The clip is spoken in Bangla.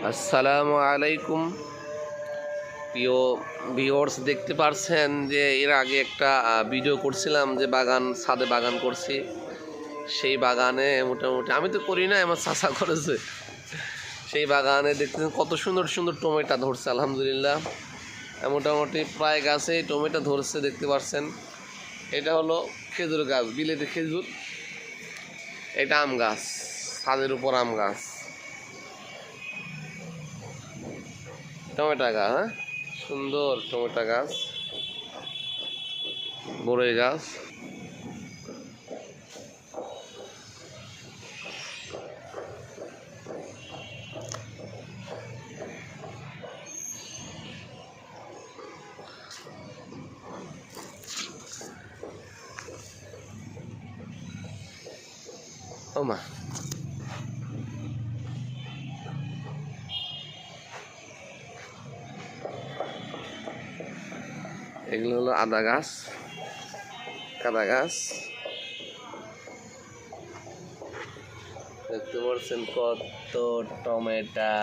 আসসালামু আলাইকুম প্রিয় ভিউয়ার্স, দেখতে পারছেন যে এর আগে একটা ভিডিও করছিলাম যে ছাদে বাগান করছি। সেই বাগানে মোটামুটি আমি তো করি না, আমার চাচা করেছে। সেই বাগানে দেখতেছেন কত সুন্দর সুন্দর টমেটো ধরছে, আলহামদুলিল্লাহ। মোটামুটি প্রায় গাছে টমেটো ধরছে, দেখতে পাচ্ছেন। এটা হলো খেজুর গাছ, বিলেতি খেজুর। এটা আম গাছ, ছাদের উপর আম গাছ, টমেটো গাছ। হ্যাঁ, সুন্দর টমেটো গাছ, বড়ই গাছ। ও মা, এগুলো হলো আদা গাছ, কাদা গাছ। দেখতে পাচ্ছেন কত টমেটো।